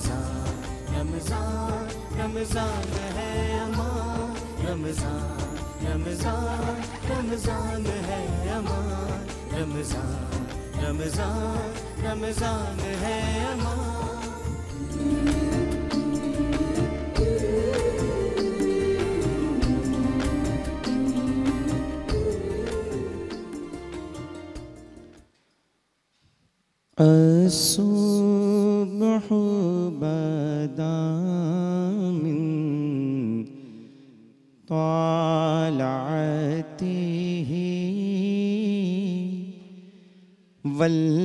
رمضان رمضان رمضان ہے امان رمضان رمضان رمضان ہے امان رمضان رمضان رمضان ہے امان الصبح بدا من طالعته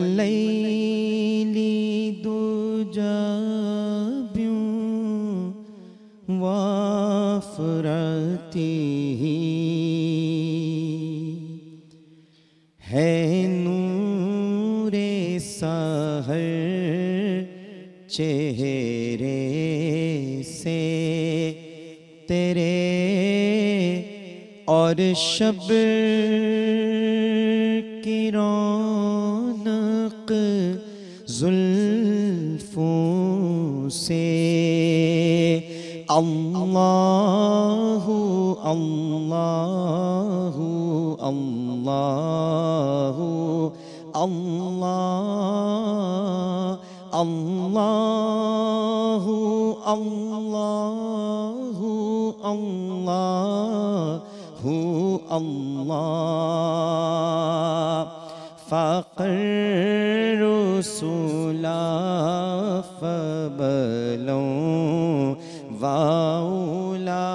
والليل دجى وافرته ہے نور سحر چہرے سے تیرے اور شب کی رونق زلفوں سے اللہ اللہ اللہ اللہ اللہ اللہ اللہ اللہ فقر رسولا فبلوں واولا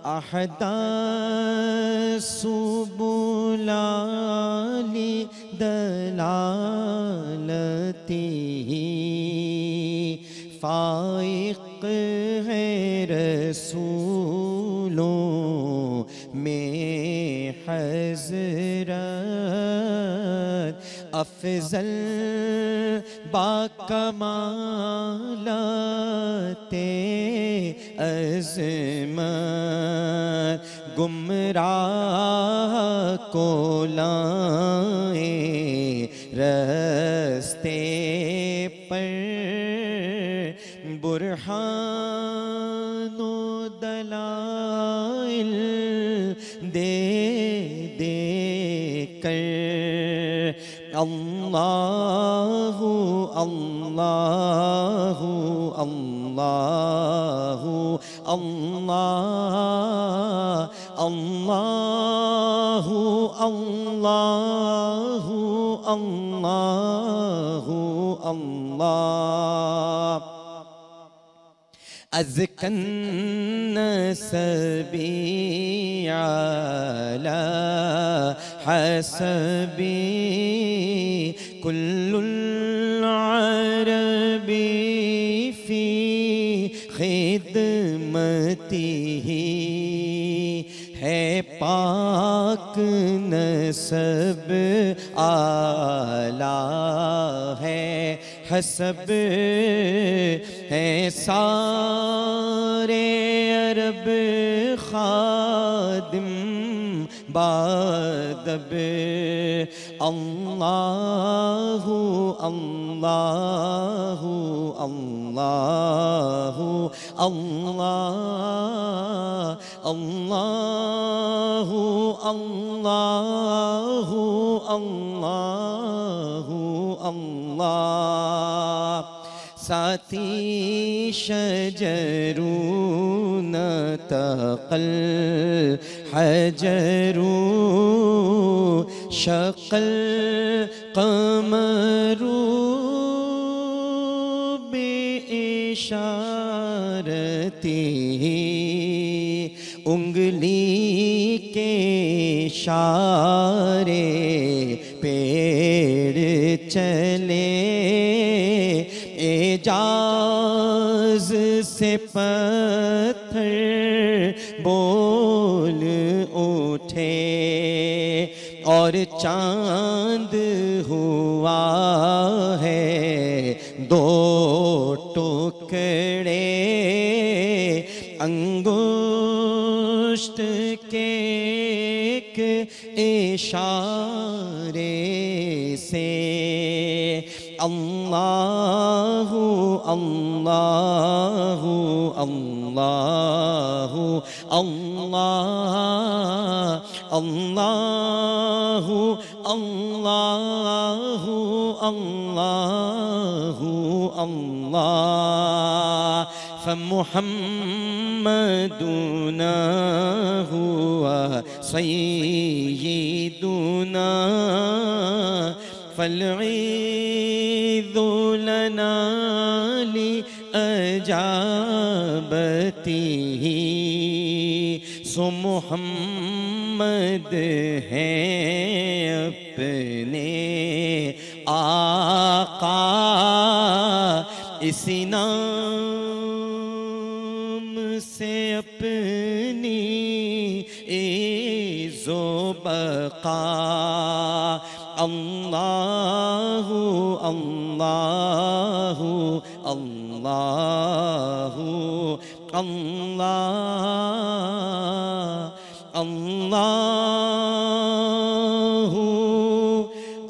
احدث سبلا لدلالته فائق ہے رسولوں میں حضرت افضل با کمالات عظمت گمراہ کو لائیں راستے پر برہان و دلائل دے دے کر اللہ اللہ اللہ اللہ اللہ اللہ اللہ اللہ أزكى النسبي على حسبي كل العرب في خدمته ہے پاک نسب اعلیٰ ہے حسب ہے سارے عرب خادم بادب اللہ اللہ اللہ اللہ اللہ اللہ اللہ اللہ ساتھی شجرون تقل حجر شقل قمر بإشارته انگلی کے اشارے پیڑ چلے اعجاز سے پتھر بول اٹھے اور چاند ہوا ہے دو ٹکڑے انگشت کے ایک اشارے سے اللہ اللہ اللہ اللہ اللہ اللہ اللہ اللہ فمحمدنا هو سيدنا فالعيذ لنا لأجابته سو محمد ہیں اپنے آقا اسی نام سے اپنی عز و بقا اللہ اللہ اللہ اللہ اللہ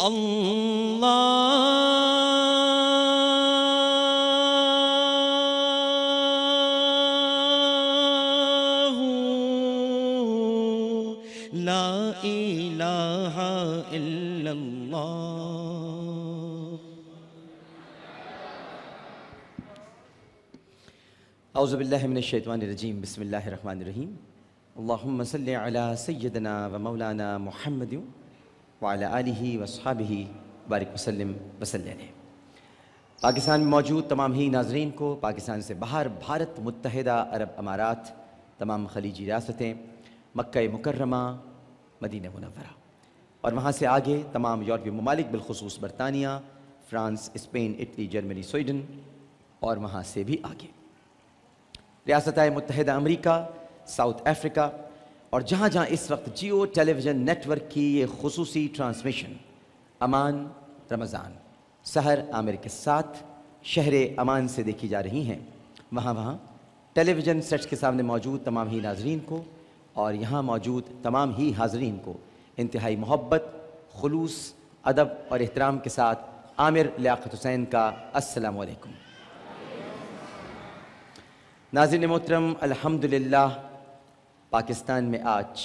اللہ لا الہ الا اللہ. اعوذ باللہ من الشیطان الرجیم. بسم اللہ الرحمن الرحیم. اللہم صلی علی سیدنا و مولانا محمد وعلی آلہ واصحابہ بارک وسلم وصلی علیہ. پاکستان میں موجود تمام ہی ناظرین کو، پاکستان سے باہر بھارت، متحدہ عرب امارات، تمام خلیجی ریاستیں، مکہ مکرمہ، مدینہ منورہ اور وہاں سے آگے تمام یورپی ممالک بالخصوص برطانیہ، France, Spain, Italy, Germany, Sweden اور وہاں سے بھی آگے ریاستہائے متحدہ امریکہ، ساؤتھ افریقہ اور جہاں جہاں اس وقت جیو ٹیلی ویژن نیٹ ورک کی یہ خصوصی ٹرانسمیشن امان رمضان سحر عامر کے ساتھ شہر امان سے دیکھی جا رہی ہیں، وہاں ٹیلی ویژن سیٹس کے سامنے موجود تمام ہی ناظرین کو اور یہاں موجود تمام ہی حاضرین کو انتہائی محبت، خلوص، ادب اور احترام کے ساتھ عامر لیاقت حسین کا السلام علیکم. ناظرین محترم، الحمدللہ پاکستان میں آج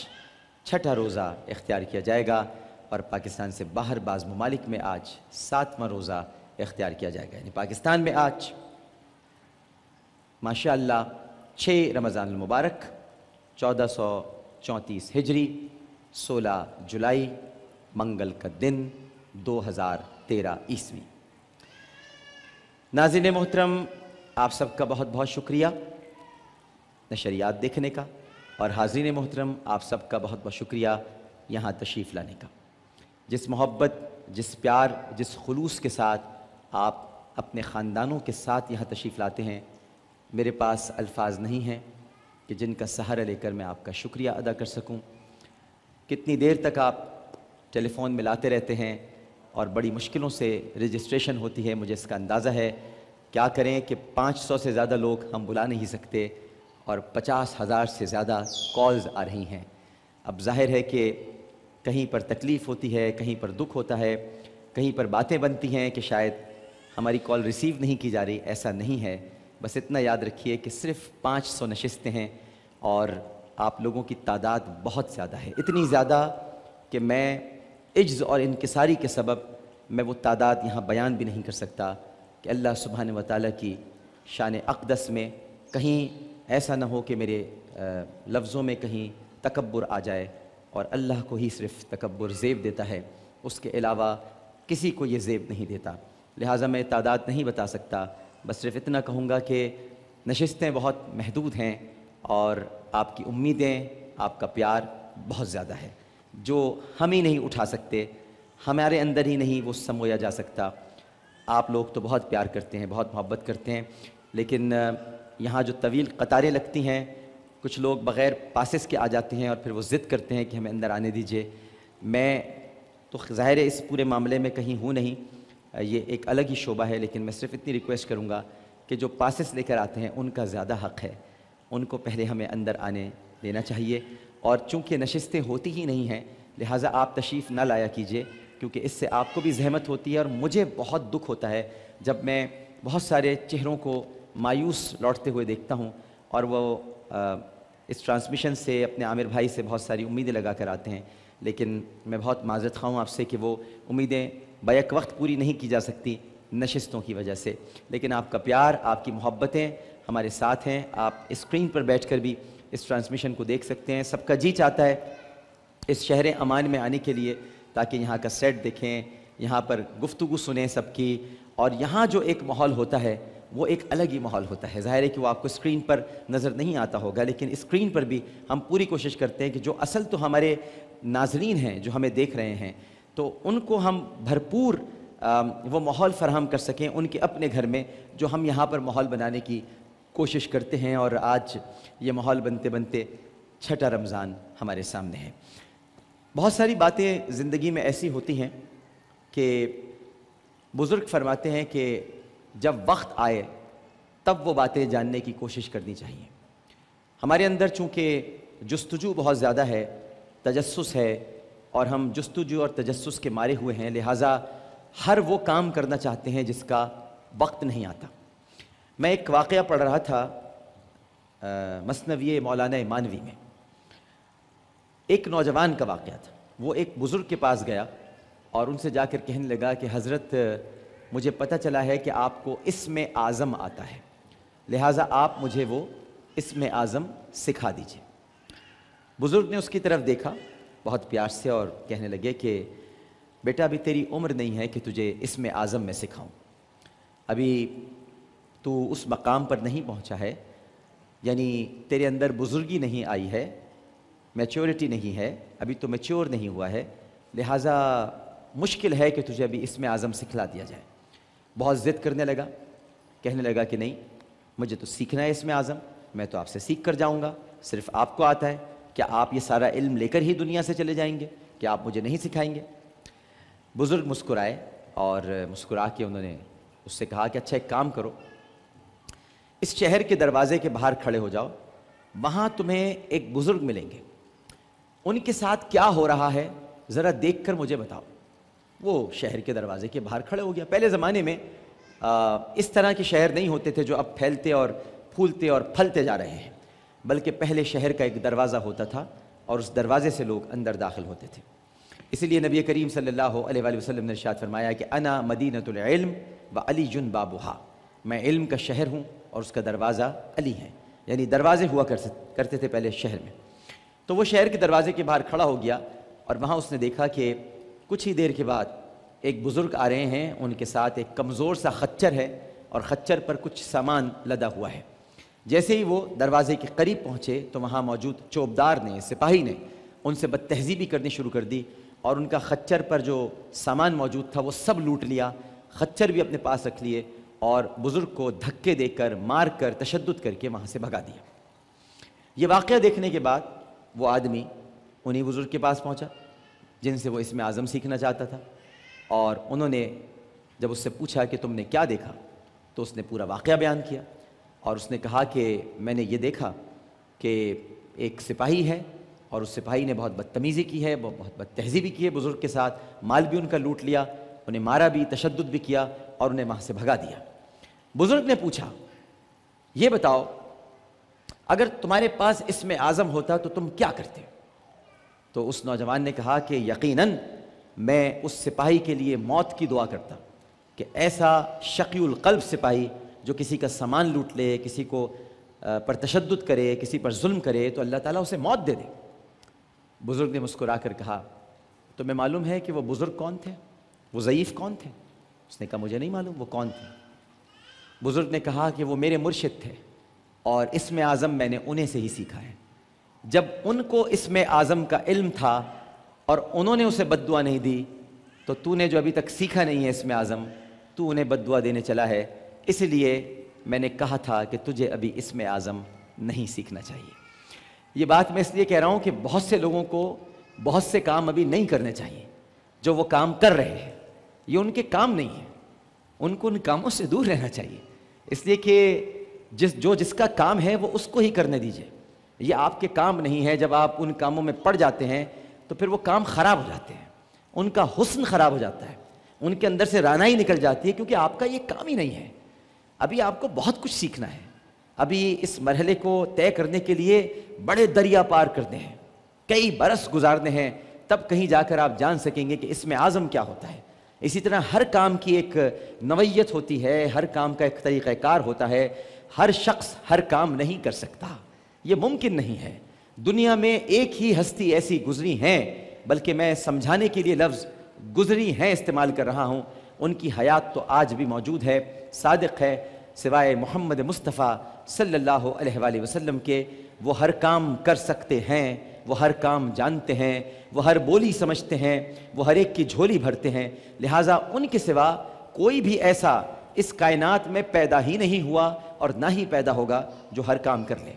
چھٹا روزہ اختیار کیا جائے گا اور پاکستان سے باہر بعض ممالک میں آج 7واں روزہ اختیار کیا جائے گا. یعنی پاکستان میں آج ماشاءاللہ 6 رمضان المبارک 1434 ہجری 16 جولائی منگل کا دن 2013 عیسوی. ناظرین محترم، آپ سب کا بہت بہت شکریہ نشریات دیکھنے کا اور حاضرین محترم آپ سب کا بہت بہت شکریہ یہاں تشریف لانے کا. جس محبت، جس پیار، جس خلوص کے ساتھ آپ اپنے خاندانوں کے ساتھ یہاں تشریف لاتے ہیں، میرے پاس الفاظ نہیں ہیں کہ جن کا سہارا لے کر میں آپ کا شکریہ ادا کر سکوں. کتنی دیر تک آپ ٹیلی فون ملاتے رہتے ہیں اور بڑی مشکلوں سے رجسٹریشن ہوتی ہے، مجھے اس کا اندازہ ہے. کیا کریں کہ 500 سے زیادہ لوگ ہم بلا نہیں سکتے اور 50,000 سے زیادہ کالز آ رہی ہیں. اب ظاہر ہے کہ کہیں پر تکلیف ہوتی ہے، کہیں پر دکھ ہوتا ہے، کہیں پر باتیں بنتی ہیں کہ شاید ہماری کال ریسیو نہیں کی جا رہی. ایسا نہیں ہے. بس اتنا یاد رکھیے کہ صرف 500 نشستیں ہیں اور آپ لوگوں کی تعداد بہت زیادہ ہے. اتنی زیادہ کہ میں عجز اور انکساری کے سبب میں وہ تعداد یہاں بیان بھی نہیں کر سکتا کہ اللہ سبحانہ و تعالیٰ کی شان اقدس میں کہیں ایسا نہ ہو کہ میرے لفظوں میں کہیں تکبر آ جائے، اور اللہ کو ہی صرف تکبر زیب دیتا ہے، اس کے علاوہ کسی کو یہ زیب نہیں دیتا. لہٰذا میں تعداد نہیں بتا سکتا، بس صرف اتنا کہوں گا کہ نشستیں بہت محدود ہیں اور آپ کی امیدیں، آپ کا پیار بہت زیادہ ہے جو ہم ہی نہیں اٹھا سکتے، ہمارے اندر ہی نہیں وہ سمویا جا سکتا. آپ لوگ تو بہت پیار کرتے ہیں، بہت محبت کرتے ہیں، لیکن یہاں جو طویل قطاریں لگتی ہیں، کچھ لوگ بغیر پاسز کے آ جاتے ہیں اور پھر وہ ضد کرتے ہیں کہ ہمیں اندر آنے دیجئے. میں تو ظاہر ہے اس پورے معاملے میں کہیں ہوں نہیں، یہ ایک الگ ہی شعبہ ہے، لیکن میں صرف اتنی ریکویسٹ کروں گا کہ جو پاسز لے کر آتے ہیں ان کا زیادہ حق ہے، ان کو پہلے ہمیں اندر آنے دینا چاہیے. اور چونکہ نشستیں ہوتی ہی نہیں ہیں، لہٰذا آپ تشریف نہ لایا کیجئے. کیونکہ اس سے آپ کو بھی زحمت ہوتی ہے اور مجھے بہت دکھ ہوتا ہے جب میں بہت سارے چہروں کو مایوس لوٹتے ہوئے دیکھتا ہوں اور وہ اس ٹرانسمیشن سے اپنے عامر بھائی سے بہت ساری امیدیں لگا کر آتے ہیں، لیکن میں بہت معذرت خواہ ہوں آپ سے کہ وہ امیدیں بیک وقت پوری نہیں کی جا سکتی نشستوں کی وجہ سے، لیکن آپ کا پیار، آپ کی محبتیں ہمارے ساتھ ہیں۔ آپ اسکرین پر بیٹھ کر بھی اس ٹرانسمیشن کو دیکھ سکتے ہیں۔ سب کا جی چاہتا ہے اس شہر امان میں آنے کے لیے تاکہ یہاں کا سیٹ دیکھیں، یہاں پر گفتگو سنیں سب کی، اور یہاں جو ایک ماحول ہوتا ہے وہ ایک الگ ہی ماحول ہوتا ہے۔ ظاہر ہے کہ وہ آپ کو اسکرین پر نظر نہیں آتا ہوگا، لیکن اسکرین پر بھی ہم پوری کوشش کرتے ہیں کہ جو اصل تو ہمارے ناظرین ہیں جو ہمیں دیکھ رہے ہیں تو ان کو ہم بھرپور وہ ماحول فراہم کر سکیں ان کے اپنے گھر میں، جو ہم یہاں پر ماحول بنانے کی کوشش کرتے ہیں، اور آج یہ ماحول بنتے بنتے چھٹا رمضان ہمارے سامنے ہے۔ بہت ساری باتیں زندگی میں ایسی ہوتی ہیں کہ بزرگ فرماتے ہیں کہ جب وقت آئے تب وہ باتیں جاننے کی کوشش کرنی چاہیے۔ ہمارے اندر چونکہ جستجو بہت زیادہ ہے، تجسس ہے، اور ہم جستجو اور تجسس کے مارے ہوئے ہیں، لہٰذا ہر وہ کام کرنا چاہتے ہیں جس کا وقت نہیں آتا۔ میں ایک واقعہ پڑھ رہا تھا مثنوی مولانا مانوی میں، ایک نوجوان کا واقعہ تھا۔ وہ ایک بزرگ کے پاس گیا اور ان سے جا کر کہنے لگا کہ حضرت مجھے پتہ چلا ہے کہ آپ کو اسم اعظم آتا ہے، لہٰذا آپ مجھے وہ اسم اعظم سکھا دیجئے۔ بزرگ نے اس کی طرف دیکھا بہت پیار سے اور کہنے لگے کہ بیٹا ابھی تیری عمر نہیں ہے کہ تجھے اسم اعظم میں سکھاؤں، ابھی تو اس مقام پر نہیں پہنچا ہے، یعنی تیرے اندر بزرگی نہیں آئی ہے، میچورٹی نہیں ہے، ابھی تو میچور نہیں ہوا ہے، لہٰذا مشکل ہے کہ تجھے ابھی اسم اعظم سکھلا دیا جائے۔ بہت ضد کرنے لگا، کہنے لگا کہ نہیں مجھے تو سیکھنا ہے اسم اعظم، میں تو آپ سے سیکھ کر جاؤں گا، صرف آپ کو آتا ہے، کیا آپ یہ سارا علم لے کر ہی دنیا سے چلے جائیں گے؟ کیا آپ مجھے نہیں سکھائیں گے؟ بزرگ مسکرائے اور مسکرا کے انہوں نے اس سے کہا کہ اچھا ایک کام کرو، اس شہر کے دروازے کے باہر کھڑے ہو جاؤ، وہاں تمہیں ایک بزرگ ملیں گے، ان کے ساتھ کیا ہو رہا ہے ذرا دیکھ کر مجھے بتاؤ۔ وہ شہر کے دروازے کے باہر کھڑے ہو گیا۔ پہلے زمانے میں اس طرح کے شہر نہیں ہوتے تھے جو اب پھیلتے اور پھولتے اور پھلتے جا رہے ہیں، بلکہ پہلے شہر کا ایک دروازہ ہوتا تھا اور اس دروازے سے لوگ اندر داخل ہوتے تھے۔ اسی لیے نبی کریم صلی اللہ علیہ وآلہ وسلم نے ارشاد فرمایا کہ انا مدینۃ العلم وعلی بابھا، میں علم کا شہر ہوں اور اس کا دروازہ علی ہے، یعنی دروازے ہوا کرتے تھے پہلے شہر میں۔ تو وہ شہر کے دروازے کے باہر کھڑا ہو گیا اور وہاں اس نے دیکھا کہ کچھ ہی دیر کے بعد ایک بزرگ آ رہے ہیں، ان کے ساتھ ایک کمزور سا خچر ہے اور خچر پر کچھ سامان لدا ہوا ہے۔ جیسے ہی وہ دروازے کے قریب پہنچے تو وہاں موجود چوبدار نے، سپاہی نے ان سے بد تہذیبی کرنی شروع کر دی اور ان کا خچر پر جو سامان موجود تھا وہ سب لوٹ لیا، خچر بھی اپنے پاس رکھ لیے اور بزرگ کو دھکے دے کر، مار کر، تشدد کر کے وہاں سے بھگا دیا۔ یہ واقعہ دیکھنے کے بعد وہ آدمی انہی بزرگ کے پاس پہنچا جن سے وہ اسم اعظم سیکھنا چاہتا تھا، اور انہوں نے جب اس سے پوچھا کہ تم نے کیا دیکھا تو اس نے پورا واقعہ بیان کیا، اور اس نے کہا کہ میں نے یہ دیکھا کہ ایک سپاہی ہے اور اس سپاہی نے بہت بدتمیزی کی ہے، بہت بد تہذیبی کی ہے بزرگ کے ساتھ، مال بھی ان کا لوٹ لیا، انہیں مارا بھی، تشدد بھی کیا اور انہیں وہاں سے بھگا دیا۔ بزرگ نے پوچھا یہ بتاؤ اگر تمہارے پاس اسم اعظم ہوتا تو تم کیا کرتے؟ تو اس نوجوان نے کہا کہ یقیناً میں اس سپاہی کے لیے موت کی دعا کرتا کہ ایسا شقی القلب سپاہی جو کسی کا سامان لوٹ لے، کسی کو پر تشدد کرے، کسی پر ظلم کرے تو اللہ تعالیٰ اسے موت دے دے۔ بزرگ نے مسکرا کر کہا تمہیں معلوم ہے کہ وہ بزرگ کون تھے، وہ ضعیف کون تھے؟ اس نے کہا مجھے نہیں معلوم وہ کون تھے۔ بزرگ نے کہا کہ وہ میرے مرشد تھے اور اسم اعظم میں نے انہیں سے ہی سیکھا ہے۔ جب ان کو اسم اعظم کا علم تھا اور انہوں نے اسے بد دعا نہیں دی تو تو نے جو ابھی تک سیکھا نہیں ہے اسم اعظم، تو انہیں بد دعا دینے چلا ہے، اس لیے میں نے کہا تھا کہ تجھے ابھی اسم اعظم نہیں سیکھنا چاہیے۔ یہ بات میں اس لیے کہہ رہا ہوں کہ بہت سے لوگوں کو بہت سے کام ابھی نہیں کرنے چاہیے جو وہ کام کر رہے ہیں، یہ ان کے کام نہیں ہیں، ان کو ان کاموں سے دور رہنا چاہیے، اس لیے کہ جس کا کام ہے وہ اس کو ہی کرنے دیجئے، یہ آپ کے کام نہیں ہے۔ جب آپ ان کاموں میں پڑ جاتے ہیں تو پھر وہ کام خراب ہو جاتے ہیں۔ ان کا حسن خراب ہو جاتا ہے، ان کے اندر سے رانائی نکل جاتی ہے، کیونکہ آپ کا یہ کام ہی نہیں ہے۔ ابھی آپ کو بہت کچھ سیکھنا ہے، ابھی اس مرحلے کو طے کرنے کے لیے بڑے دریا پار کرنے ہیں، کئی برس گزارنے ہیں، تب کہیں جا کر آپ جان سکیں گے کہ اس میں اعظم کیا ہوتا ہے۔ اسی طرح ہر کام کی ایک نوعیت ہوتی ہے، ہر کام کا ایک طریقہ کار ہوتا ہے، ہر شخص ہر کام نہیں کر سکتا، یہ ممکن نہیں ہے۔ دنیا میں ایک ہی ہستی ایسی گزری ہیں، بلکہ میں سمجھانے کے لیے لفظ گزری ہیں استعمال کر رہا ہوں، ان کی حیات تو آج بھی موجود ہے، صادق ہے، سوائے محمد مصطفیٰ صلی اللہ علیہ وآلہ وسلم کے۔ وہ ہر کام کر سکتے ہیں، وہ ہر کام جانتے ہیں، وہ ہر بولی سمجھتے ہیں، وہ ہر ایک کی جھولی بھرتے ہیں، لہٰذا ان کے سوا کوئی بھی ایسا اس کائنات میں پیدا ہی نہیں ہوا اور نہ ہی پیدا ہوگا جو ہر کام کر لے۔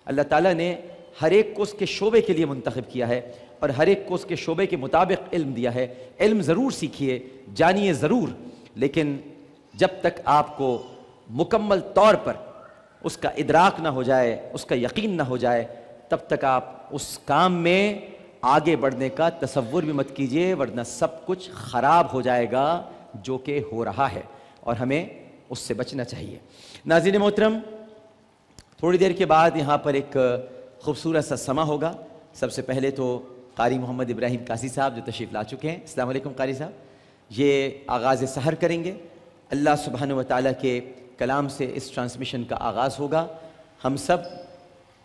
اللہ تعالیٰ نے ہر ایک کو اس کے شعبے کے لیے منتخب کیا ہے اور ہر ایک کو اس کے شعبے کے مطابق علم دیا ہے۔ علم ضرور سیکھیے، جانیے ضرور، لیکن جب تک آپ کو مکمل طور پر اس کا ادراک نہ ہو جائے، اس کا یقین نہ ہو جائے، تب تک آپ اس کام میں آگے بڑھنے کا تصور بھی مت کیجیے، ورنہ سب کچھ خراب ہو جائے گا جو کہ ہو رہا ہے، اور ہمیں اس سے بچنا چاہیے۔ ناظرین محترم، تھوڑی دیر کے بعد یہاں پر ایک خوبصورت سا سما ہوگا۔ سب سے پہلے تو قاری محمد ابراہیم قاسی صاحب جو تشریف لا چکے ہیں، السلام علیکم قاری صاحب، یہ آغاز سحر کریں گے۔ اللہ سبحانہ و تعالیٰ کے کلام سے اس ٹرانسمیشن کا آغاز ہوگا۔ ہم سب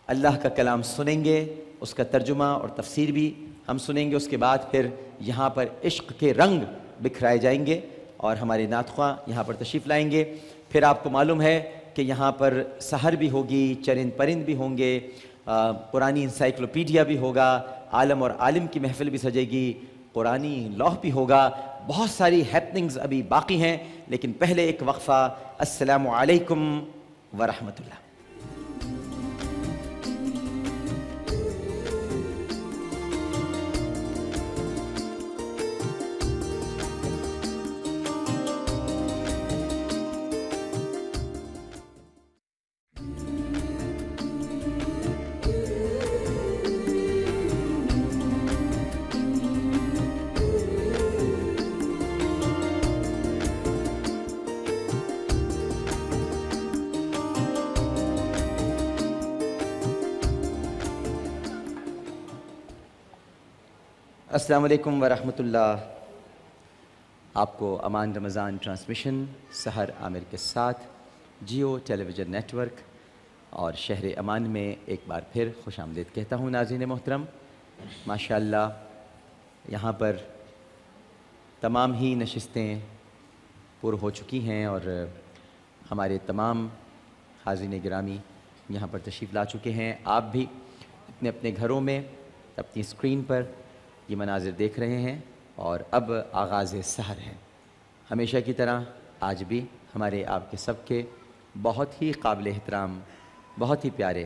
اللہ کا کلام سنیں گے، اس کا ترجمہ اور تفسیر بھی ہم سنیں گے، اس کے بعد پھر یہاں پر عشق کے رنگ بکھرائے جائیں گے اور ہمارے نعت خواں یہاں پر تشریف لائیں گے۔ پھر آپ کو معلوم ہے کہ یہاں پر سحر بھی ہوگی، چرند پرند بھی ہوں گے، قرآنی انسائکلوپیڈیا بھی ہوگا، عالم اور عالم کی محفل بھی سجے گی، قرآنی لوح بھی ہوگا، بہت ساری ہیپننگز ابھی باقی ہیں، لیکن پہلے ایک وقفہ۔ السلام علیکم ورحمۃ اللہ۔ السلام علیکم ورحمۃ اللہ۔ آپ کو امان رمضان ٹرانسمیشن سحر عامر کے ساتھ جیو ٹیلی ویژن نیٹ ورک اور شہر امان میں ایک بار پھر خوش آمدید کہتا ہوں۔ ناظرین محترم، ماشاءاللہ یہاں پر تمام ہی نشستیں پر ہو چکی ہیں اور ہمارے تمام حاضرین گرامی یہاں پر تشریف لا چکے ہیں۔ آپ بھی اپنے اپنے گھروں میں اپنی اسکرین پر یہ مناظر دیکھ رہے ہیں اور اب آغاز سحر ہے۔ ہمیشہ کی طرح آج بھی ہمارے آپ کے سب کے بہت ہی قابل احترام، بہت ہی پیارے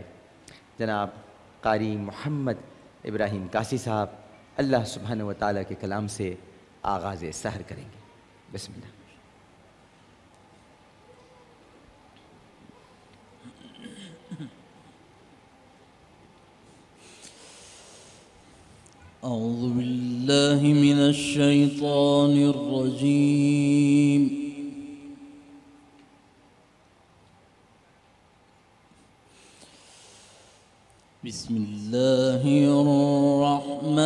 جناب قاری محمد ابراہیم قاسی صاحب اللہ سبحانہ و تعالیٰ کے کلام سے آغاز سحر کریں گے۔ بسم اللہ۔ أعوذ بالله من الشيطان الرجيم بسم الله الرحمن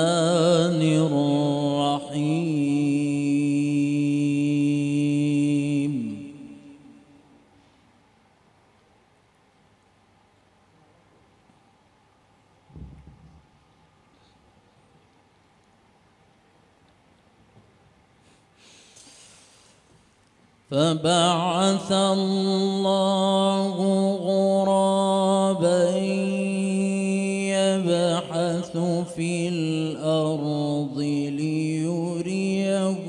الرحيم فبعث الله غرابا يبحث في الأرض ليريه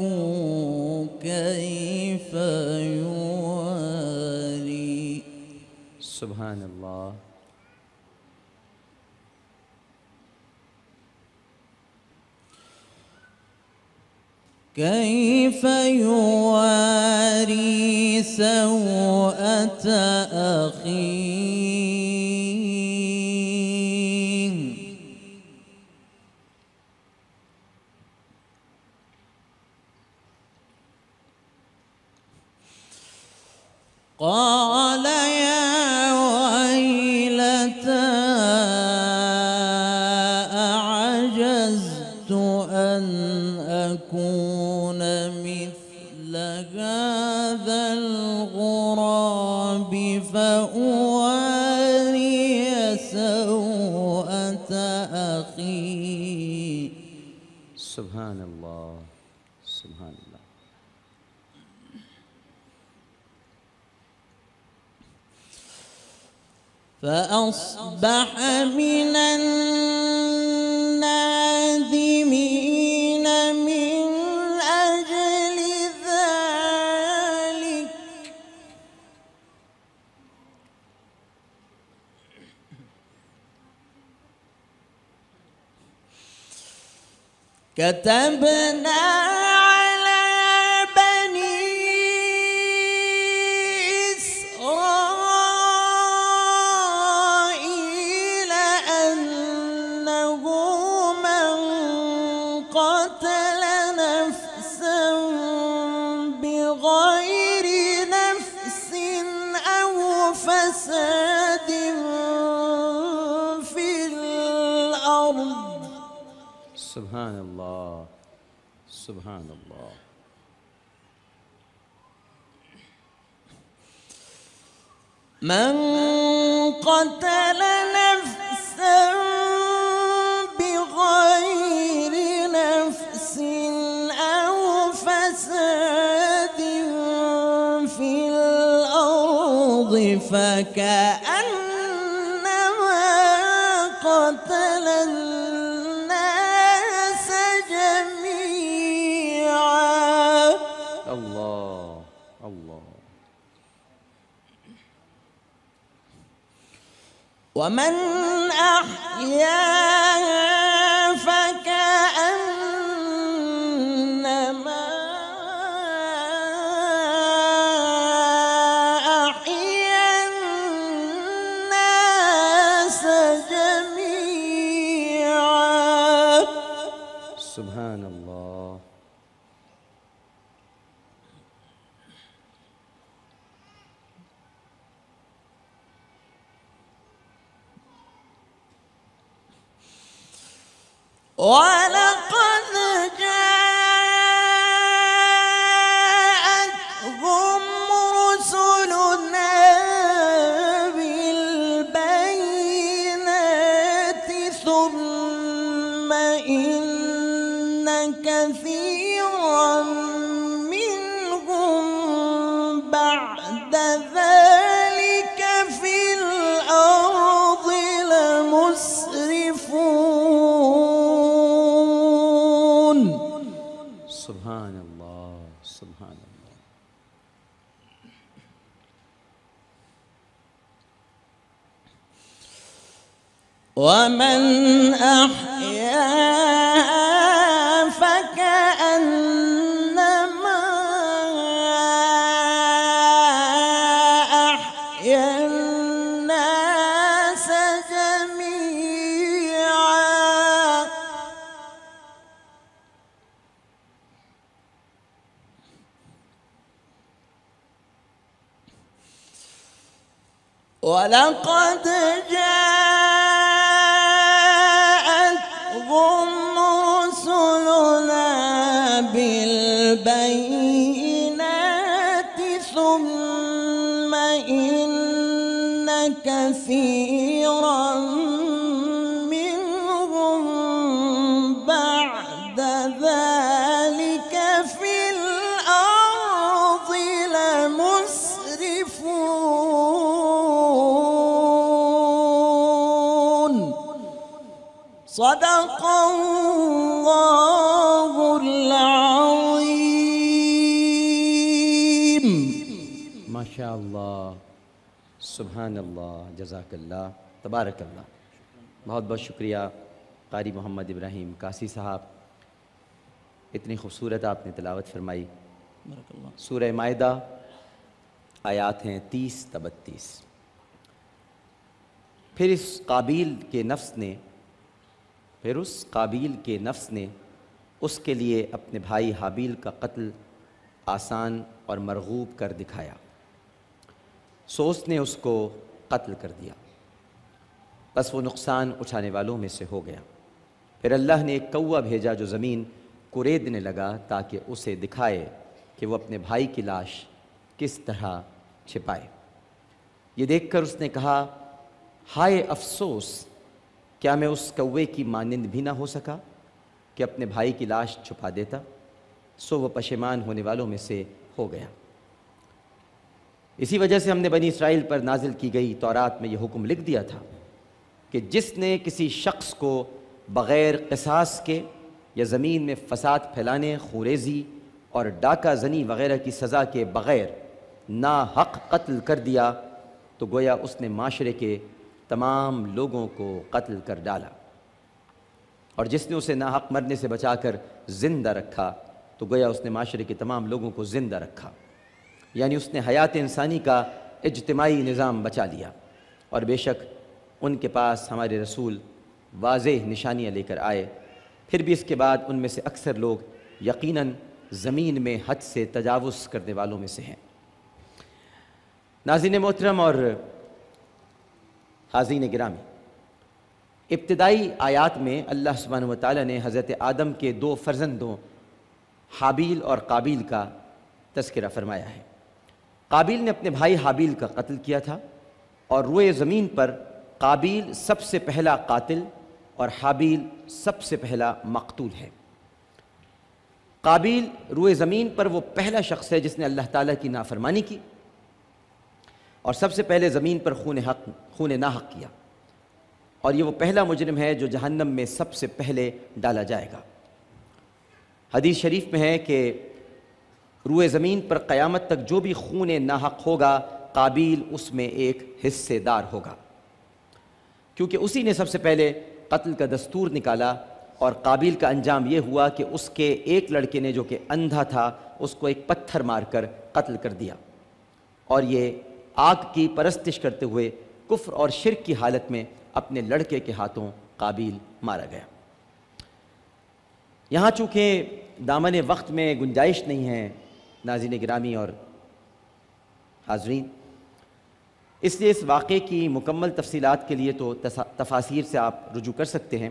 كيف يواري سبحان اللہ۔ كيف يواري سوءة أخيه قال يا ويلتى أعجزت أن أكون مثل هذا الغراب فأواري سوءة أخي. سبحان الله سبحان الله. فأصبح من النادمين من أجل ذلك. كتبنا على بني إسرائيل أنه من قتل نفسا بغير نفس أو فساد في الأرض. سبحان الله سبحان الله. من قتل نفسا بغير نفس أو فساد في الأرض فكأنما قتل الناس جميعا. الله الله. ومن أحياها فكأنما أحيا الناس جميعا. سبحان الله. ولقد جاءتهم رسلنا بالبينات ثم إن كثيرا منهم بعد ذلك في الأرض لمسرفون. سبحان الله سبحان الله. ومن أحياها فكأنما أحيا الناس جميعا. ولقد جاءتهم رسلنا بالبينات ثم إن كثيرا منهم بعد ذلك في الأرض لمسرفون. صدق الله العظيم. ما شاء اللہ سبحان اللہ جزاک اللہ تبارک اللہ. بہت بہت شکریہ قاری محمد ابراہیم قاسی صاحب، اتنی خوبصورت آپ نے تلاوت فرمائی. بارک اللہ. سورہ مائدہ آیات ہیں 30 تا 32. پھر اس قابیل کے نفس نے اس کے لیے اپنے بھائی حابیل کا قتل آسان اور مرغوب کر دکھایا. سو اس نے اس کو قتل کر دیا، بس وہ نقصان اٹھانے والوں میں سے ہو گیا۔ پھر اللہ نے ایک کوا بھیجا جو زمین کوریدنے لگا تاکہ اسے دکھائے کہ وہ اپنے بھائی کی لاش کس طرح چھپائے۔ یہ دیکھ کر اس نے کہا، ہائے افسوس، کیا میں اس کوے کی مانند بھی نہ ہو سکا کہ اپنے بھائی کی لاش چھپا دیتا؟ سو وہ پشیمان ہونے والوں میں سے ہو گیا۔ اسی وجہ سے ہم نے بنی اسرائیل پر نازل کی گئی تورات میں یہ حکم لکھ دیا تھا کہ جس نے کسی شخص کو بغیر قصاص کے یا زمین میں فساد پھیلانے، خوریزی اور ڈاکہ زنی وغیرہ کی سزا کے بغیر ناحق قتل کر دیا تو گویا اس نے معاشرے کے تمام لوگوں کو قتل کر ڈالا، اور جس نے اسے ناحق مرنے سے بچا کر زندہ رکھا تو گویا اس نے معاشرے کے تمام لوگوں کو زندہ رکھا، یعنی اس نے حیات انسانی کا اجتماعی نظام بچا لیا۔ اور بے شک ان کے پاس ہمارے رسول واضح نشانیاں لے کر آئے، پھر بھی اس کے بعد ان میں سے اکثر لوگ یقیناً زمین میں حد سے تجاوز کرنے والوں میں سے ہیں۔ ناظرین محترم اور حاضرین گرامی، ابتدائی آیات میں اللہ سبحانہ وتعالی نے حضرت آدم کے دو فرزندوں حابیل اور قابیل کا تذکرہ فرمایا ہے۔ قابیل نے اپنے بھائی حابیل کا قتل کیا تھا، اور روئے زمین پر قابیل سب سے پہلا قاتل اور حابیل سب سے پہلا مقتول ہے۔ قابیل روئے زمین پر وہ پہلا شخص ہے جس نے اللہ تعالیٰ کی نافرمانی کی اور سب سے پہلے زمین پر خون ناحق کیا، اور یہ وہ پہلا مجرم ہے جو جہنم میں سب سے پہلے ڈالا جائے گا۔ حدیث شریف میں ہے کہ روئے زمین پر قیامت تک جو بھی خون ناحق ہوگا قابیل اس میں ایک حصے دار ہوگا، کیونکہ اسی نے سب سے پہلے قتل کا دستور نکالا، اور قابیل کا انجام یہ ہوا کہ اس کے ایک لڑکے نے جو کہ اندھا تھا اس کو ایک پتھر مار کر قتل کر دیا، اور یہ آگ کی پرستش کرتے ہوئے کفر اور شرک کی حالت میں اپنے لڑکے کے ہاتھوں قابیل مارا گیا۔ یہاں چونکہ دامن وقت میں گنجائش نہیں ہے ناظرین گرامی اور حاضرین، اس لیے اس واقعے کی مکمل تفصیلات کے لیے تو تفاسیر سے آپ رجوع کر سکتے ہیں،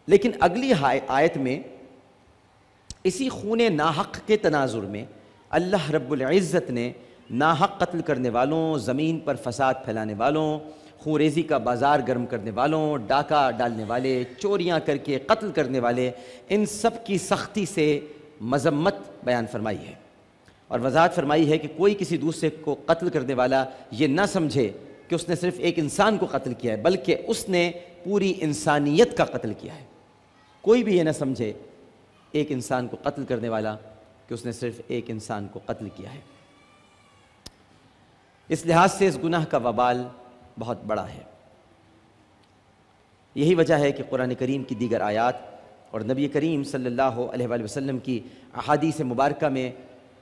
لیکن اگلی آیت میں اسی خون ناحق کے تناظر میں اللہ رب العزت نے ناحق قتل کرنے والوں، زمین پر فساد پھیلانے والوں، خوریزی کا بازار گرم کرنے والوں، ڈاکہ ڈالنے والے، چوریاں کر کے قتل کرنے والے، ان سب کی سختی سے مذمت بیان فرمائی ہے، اور وضاحت فرمائی ہے کہ کوئی کسی دوسرے کو قتل کرنے والا یہ نہ سمجھے کہ اس نے صرف ایک انسان کو قتل کیا ہے، بلکہ اس نے پوری انسانیت کا قتل کیا ہے۔ کوئی بھی یہ نہ سمجھے ایک انسان کو قتل کرنے والا کہ اس نے صرف ایک انسان کو قتل کیا ہے۔ اس لحاظ سے اس گناہ کا وبال بہت بڑا ہے۔ یہی وجہ ہے کہ قرآن کریم کی دیگر آیات اور نبی کریم صلی اللہ علیہ وآلہ وسلم کی احادیث مبارکہ میں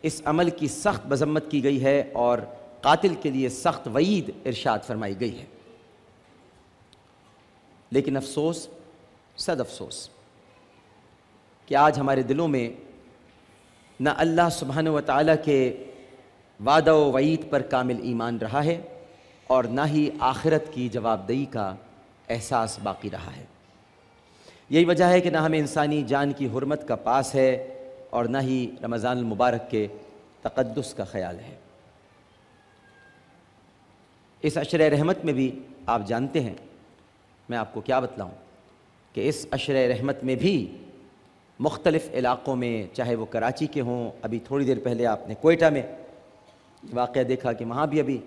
اس عمل کی سخت مذمت کی گئی ہے اور قاتل کے لیے سخت وعید ارشاد فرمائی گئی ہے۔ لیکن افسوس، صد افسوس کہ آج ہمارے دلوں میں نہ اللہ سبحانہ و تعالیٰ کے وعدہ و وعید پر کامل ایمان رہا ہے، اور نہ ہی آخرت کی جواب دہی کا احساس باقی رہا ہے۔ یہی وجہ ہے کہ نہ ہمیں انسانی جان کی حرمت کا پاس ہے اور نہ ہی رمضان المبارک کے تقدس کا خیال ہے۔ اس عشرہ رحمت میں بھی آپ جانتے ہیں، میں آپ کو کیا بتلاؤں کہ اس عشرہ رحمت میں بھی مختلف علاقوں میں، چاہے وہ کراچی کے ہوں، ابھی تھوڑی دیر پہلے آپ نے کوئٹہ میں واقعہ دیکھا کہ وہاں بھی ابھی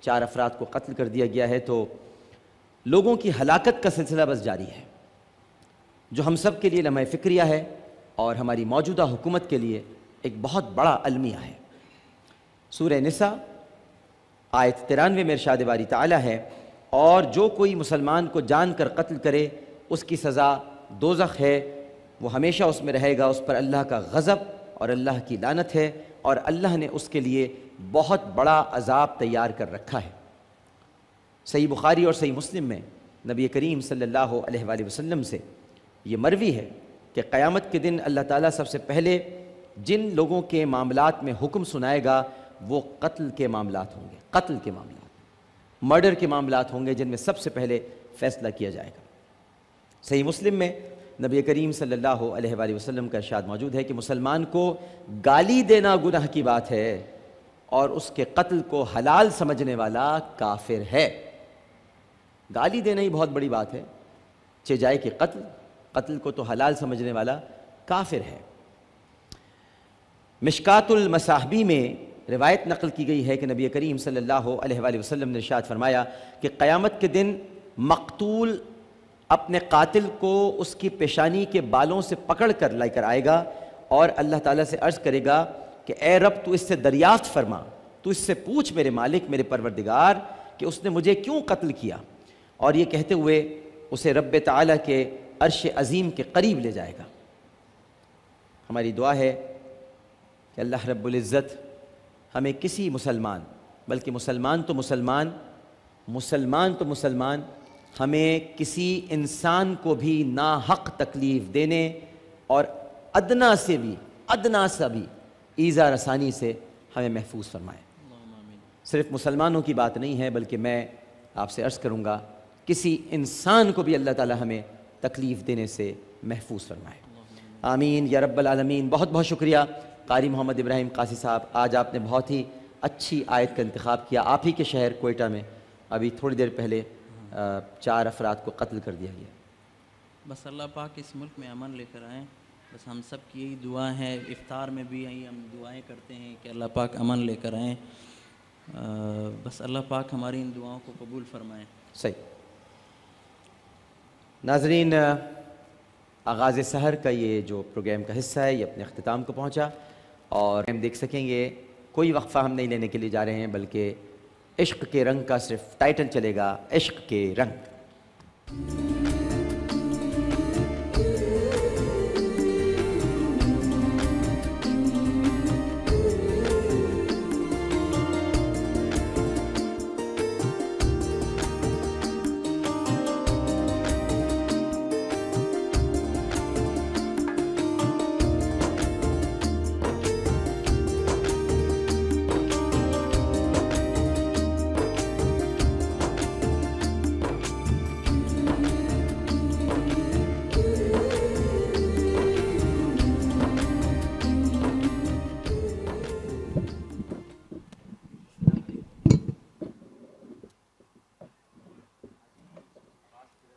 4 افراد کو قتل کر دیا گیا ہے، تو لوگوں کی ہلاکت کا سلسلہ بس جاری ہے، جو ہم سب کے لیے لمحہ فکریہ ہے اور ہماری موجودہ حکومت کے لیے ایک بہت بڑا المیہ ہے۔ سورہ نساء آیت 93 میں ارشاد باری تعالیٰ ہے، اور جو کوئی مسلمان کو جان کر قتل کرے اس کی سزا دوزخ ہے، وہ ہمیشہ اس میں رہے گا، اس پر اللہ کا غضب اور اللہ کی لعنت ہے، اور اللہ نے اس کے لیے بہت بڑا عذاب تیار کر رکھا ہے۔ صحیح بخاری اور صحیح مسلم میں نبی کریم صلی اللہ علیہ وآلہ وسلم سے یہ مروی ہے کہ قیامت کے دن اللہ تعالیٰ سب سے پہلے جن لوگوں کے معاملات میں حکم سنائے گا وہ قتل کے معاملات ہوں گے، قتل کے معاملات، مرڈر کے معاملات ہوں گے جن میں سب سے پہلے فیصلہ کیا جائے گا۔ صحیح مسلم میں نبی کریم صلی اللہ علیہ وآلہ وسلم کا ارشاد موجود ہے کہ مسلمان کو گالی دینا گناہ کی بات ہے اور اس کے قتل کو حلال سمجھنے والا کافر ہے۔ گالی دینا ہی بہت بڑی بات ہے، چہ جائے کہ قتل کو تو حلال سمجھنے والا کافر ہے۔ مشکات المصابیح میں روایت نقل کی گئی ہے کہ نبی کریم صلی اللہ علیہ وآلہ وسلم نے ارشاد فرمایا کہ قیامت کے دن مقتول اپنے قاتل کو اس کی پیشانی کے بالوں سے پکڑ کر لے کر آئے گا اور اللہ تعالیٰ سے عرض کرے گا کہ اے رب تو اس سے دریافت فرما، تو اس سے پوچھ میرے مالک، میرے پروردگار کہ اس نے مجھے کیوں قتل کیا، اور یہ کہتے ہوئے اسے رب تعالیٰ کے عرش عظیم کے قریب لے جائے گا۔ ہماری دعا ہے کہ اللہ رب العزت ہمیں کسی مسلمان، بلکہ مسلمان تو مسلمان ہمیں کسی انسان کو بھی ناحق تکلیف دینے اور ادنا سے بھی ایذا رسانی سے ہمیں محفوظ فرمائے۔ صرف مسلمانوں کی بات نہیں ہے، بلکہ میں آپ سے عرض کروں گا کسی انسان کو بھی اللہ تعالی ہمیں تکلیف دینے سے محفوظ فرمائے۔ آمین یا رب العالمین۔ بہت بہت شکریہ قاری محمد ابراہیم قاسی صاحب، آج آپ نے بہت ہی اچھی آیت کا انتخاب کیا۔ آپ ہی کے شہر کوئٹہ میں ابھی تھوڑی دیر پہلے 4 افراد کو قتل کر دیا گیا۔ بس اللہ پاک اس ملک میں امن لے کر آئیں، بس ہم سب کی یہی دعا ہے۔ افطار میں بھی ہم دعائیں کرتے ہیں کہ اللہ پاک امن لے کر آئیں، بس اللہ پاک ہماری ان دعاؤں کو قبول فرمائیں۔ صحیح۔ ناظرین، آغاز سحر کا یہ جو پروگرام کا حصہ ہے یہ اپنے اختتام کو پہنچا، اور ہم دیکھ سکیں گے کوئی وقفہ ہم نہیں لینے کے لیے جا رہے ہیں، بلکہ عشق کے رنگ کا صرف ٹائٹل چلے گا، عشق کے رنگ۔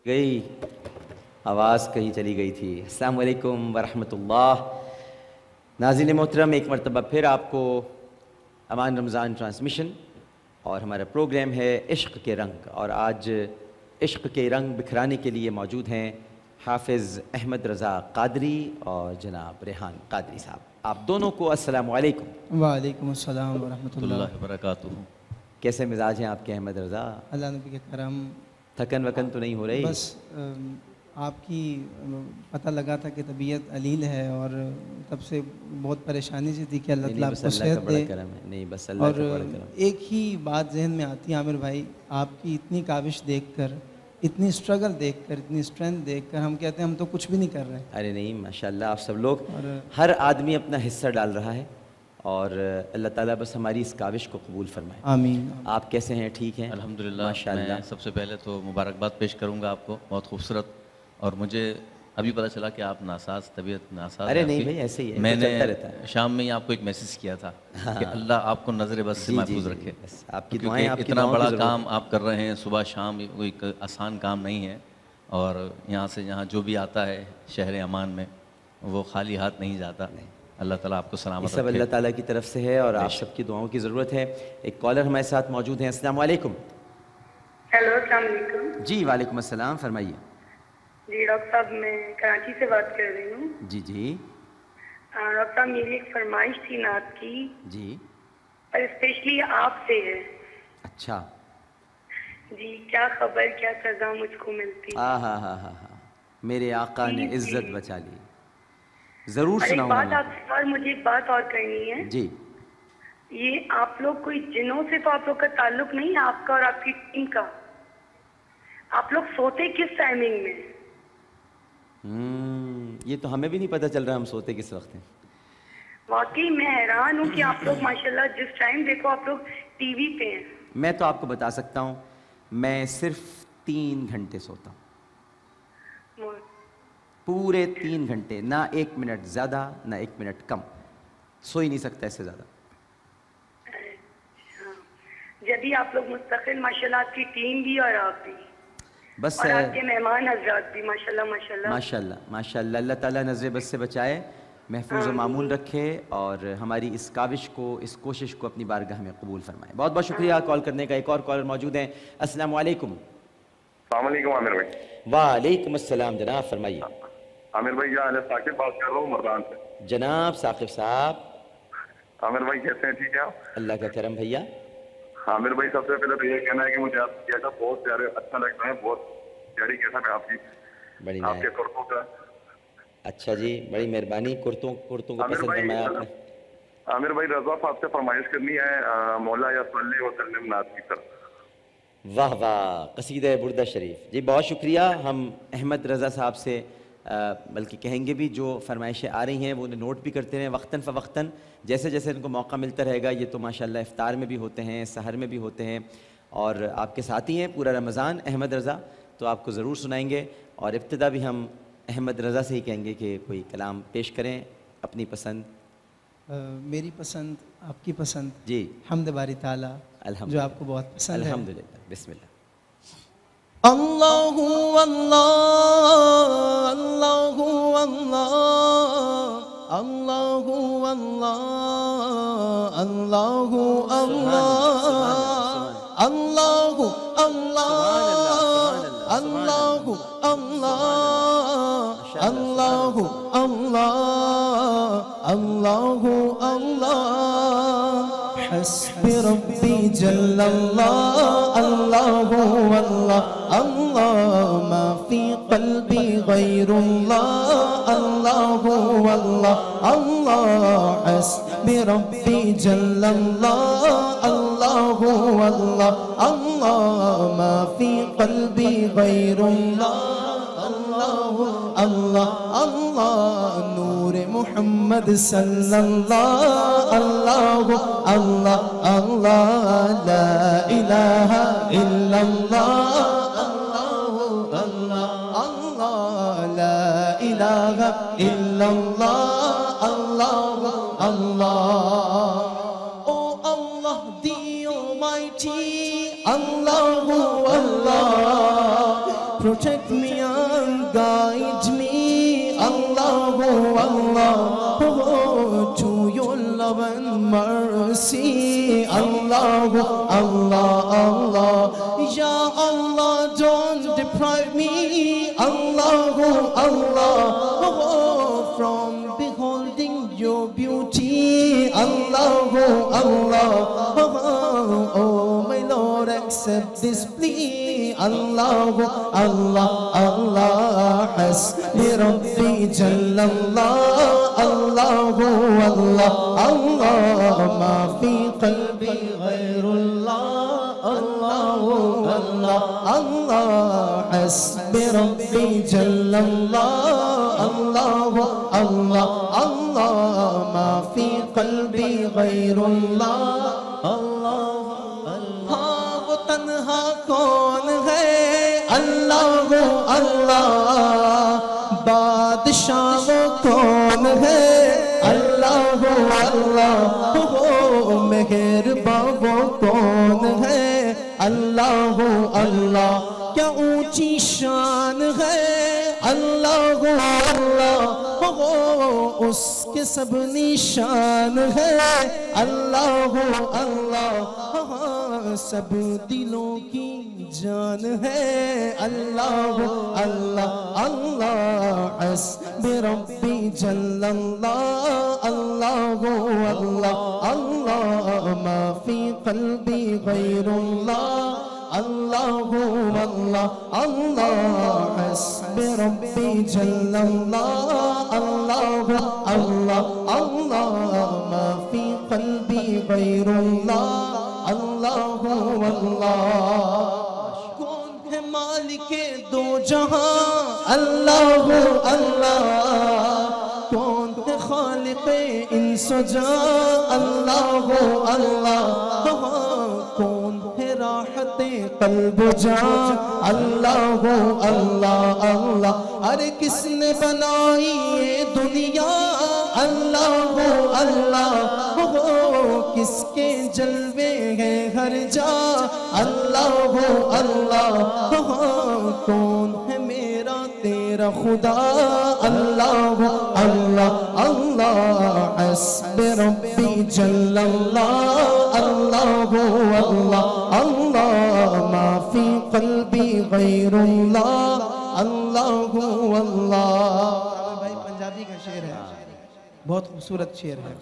گئی آواز کہیں چلی گئی تھی۔ السلام علیکم ورحمۃ اللہ۔ ناظرین محترم، ایک مرتبہ پھر آپ کو امان رمضان ٹرانسمیشن، اور ہمارا پروگرام ہے عشق کے رنگ، اور آج عشق کے رنگ بکھرانے کے لیے موجود ہیں حافظ احمد رضا قادری اور جناب ریحان قادری صاحب۔ آپ دونوں کو السلام علیکم۔ وعلیکم السلام ورحمۃ اللہ وبرکاتہ۔ کیسے مزاج ہیں آپ کے احمد رضا؟ اللہ نبی کے کرم۔ تھکن وکن تو نہیں ہو رہی؟ بس آپ کی پتہ لگا تھا کہ طبیعت علیل ہے، اور تب سے بہت پریشانی سے تھی کہ اللہ تعالیٰ آپ کو صحت دے۔ نہیں بس اللہ کا بڑا کرم۔ ایک ہی بات ذہن میں آتی ہے عامر بھائی، آپ کی اتنی کاوش دیکھ کر، اتنی اسٹرگل دیکھ کر، اتنی اسٹرینتھ دیکھ کر ہم کہتے ہیں ہم تو کچھ بھی نہیں کر رہے۔ ارے نہیں، ماشاءاللہ آپ سب لوگ، ہر آدمی اپنا حصہ ڈال رہا ہے، اور اللہ تعالیٰ بس ہماری اس کاوش کو قبول فرمائے۔ آمین۔ آپ کیسے ہیں؟ ٹھیک ہیں الحمدللہ۔ ماشاءاللہ۔ میں سب سے پہلے تو مبارکباد پیش کروں گا آپ کو، بہت خوبصورت، اور مجھے ابھی پتہ چلا کہ آپ ناساز، طبیعت ناساز۔ ارے نہیں بھائی، ایسے ہی ہے، میں نے چلتا رہتا ہے۔ شام میں ہی آپ کو ایک میسیج کیا تھا کہ اللہ آپ کو نظر بس سے محفوظ رکھے، آپ کی دعائیں، آپ کی اتنا دعاؤں کی بڑا ضرورت کام آپ کر رہے ہیں، صبح شام، کوئی آسان کام نہیں ہے، اور یہاں سے یہاں جو بھی آتا ہے شہر امان میں وہ خالی ہاتھ نہیں جاتا۔ اللہ تعالیٰ آپ کو سلامت یہ سب رکھے۔ اللہ تعالیٰ کی طرف سے ہے، اور آپ سب کی دعاؤں کی ضرورت ہے۔ ایک کالر ہمارے ساتھ موجود ہیں۔ السلام علیکم۔ ہیلو، السلام علیکم۔ جی وعلیکم السلام، فرمائیے۔ جی ڈاکٹر صاحب، میں کراچی سے بات کر رہی ہوں۔ جی جی ڈاکٹر صاحب، میری ایک فرمائش تھی نعت کی، جی۔ اور اسپیشلی آپ سے ہے۔ اچھا جی، کیا خبر، کیا سزا مجھ کو ملتی۔ ہاں میرے آقا نے عزت بچا لی، ضرور اور ایک سناؤں بات گا۔ آپ سے، اور مجھے ایک بات اور کرنی ہے۔ جی۔ یہ آپ لوگ کوئی جنوں سے تو آپ لوگ کا تعلق نہیں ہے، آپ کا اور آپ کی ٹیم کا؟ آپ لوگ سوتے کس ٹائمنگ میں؟ یہ تو ہمیں بھی نہیں پتہ چل رہا ہم سوتے کس وقت ہیں۔ واقعی میں حیران ہوں کہ آپ لوگ ماشاءاللہ جس ٹائم دیکھو آپ لوگ ٹی وی پہ ہیں. میں تو آپ کو بتا سکتا ہوں میں صرف 3 گھنٹے سوتا ہوں, پورے 3 گھنٹے, نہ 1 منٹ زیادہ نہ 1 منٹ کم, سو ہی نہیں سکتا اس سے زیادہ. جبھی آپ لوگ مستقل ماشاءاللہ آپ کی ٹیم بھی اور آپ بھی بس اور آپ کے مہمان حضرات بھی ماشاءاللہ ماشاءاللہ ماشاءاللہ ماشاءاللہ. اللہ تعالیٰ نظر بس سے بچائے, محفوظ و معمول رکھے اور ہماری اس کاوش کو, اس کوشش کو اپنی بارگاہ میں قبول فرمائے. بہت بہت شکریہ کال کرنے کا. ایک اور کالر موجود ہیں. السلام علیکم. السلام علیکم عامر بھائی. وعلیکم السلام جناب, فرمائیے. عامر بھائی کیا حال ہے؟ ثاقب بات کر رہا ہوں مردان سے. جناب ثاقب صاحب. عامر بھائی کیسے ہیں؟ ٹھیک ہے آپ؟ اللہ کا کرم بھیا. عامر بھائی سب سے پہلے تو یہ کہنا ہے کہ مجھے آپ کیسا بہت پیارے اچھا لگتا ہے, بہت پیاری کیسا ہے آپ کی, بڑی آپ کے کرتوں کا. اچھا جی, بڑی مہربانی. کرتوں کو پسند فرمایا آپ نے. عامر بھائی رضا آپ سے فرمائش کرنی ہے مولا یا صلی وسلم نعت کی طرف. واہ واہ, قصیدہ بردہ شریف. جی بہت شکریہ. ہم احمد رضا صاحب سے بلکہ کہیں گے بھی جو فرمائشیں آ رہی ہیں وہ انہیں نوٹ بھی کرتے رہیں وقتاً فوقتاً, جیسے جیسے ان کو موقع ملتا رہے گا. یہ تو ماشاءاللہ افطار میں بھی ہوتے ہیں, سحر میں بھی ہوتے ہیں, اور آپ کے ساتھی ہیں پورا رمضان احمد رضا, تو آپ کو ضرور سنائیں گے. اور ابتدا بھی ہم احمد رضا سے ہی کہیں گے کہ کوئی کلام پیش کریں اپنی پسند. میری پسند, آپ کی پسند, جی حمد باری تعالیٰ, جو آپ کو بہت پسند ہے. الحمدللہ. بسم اللہ. اللہ اللہ اللہ اللہ اللہ اللہ اللہ اللہ اللہ اللہ اللہ اللہ اللہ اللہ حسبي ربي جل الله الله الله الله ما في قلبي غير الله الله الله الله حسبي ربي جل الله الله الله الله ما في قلبي غير الله الله الله الله نور محمد صلى الله الله الله الله لا إله إلا الله الله الله الله لا إله إلا الله الله الله. Oh Allah the Almighty, Allah Allah, protect me and guide me, Allah Allah, oh, to your love and mercy, Allah Allah Allah. Ya Allah, don't deprive me, Allah Allah, oh, from beholding your beauty, Allah Allah, oh my Lord, accept this plea, Allah Allah Allah. Hasbi Rabbi Jalla Allah Allah Allah Allah ma fi qalbi ghayrullah Allah Allah Allah. Hasbi Rabbi Jalla Allah Allah Allah Allah ma fi qalbi ghayrullah Allah Allah. وہ تنہا کون ہے اللہ اللہ, بادشاہ وہ کون ہے اللہ اللہ, مہرباں وہ کون ہے اللہ اللہ. کیا اونچی شان ہے اللہ اللہ, اس کے سب نشان ہے اللہ اللہ, سب دلوں کی جان ہے اللہ اللہ اللہ. حسب ربی جل اللہ اللہ اللہ اللہ ما فی قلبی غیر اللہ اللہ اللہ اللہ. حسب ربی جل اللہ اللہ اللہ اللہ ما فی قلبی غیر اللہ اللہ اللہ. کون ہے مالک دو جہاں اللہ اللہ, کون ہے خالق انسان سجا اللہ ہو اللہ، کون ہے راحت قلب جا اللہ ہو اللہ اللہ، ارے کس نے بنائی یہ دنیا اللہ ہو اللہ، کس کے جلوے ہیں ہر جا اللہ ہو اللہ، کون ہے میرا تیرا خدا اللہ ہو اللہ اللہ، حسب ربی جل اللہ اللہ ہو اللہ اللہ، ما فی قلبی غیر اللہ اللہ ہو اللہ۔ بھائی پنجابی کا شعر ہے، بہت خوبصورت شعر ہے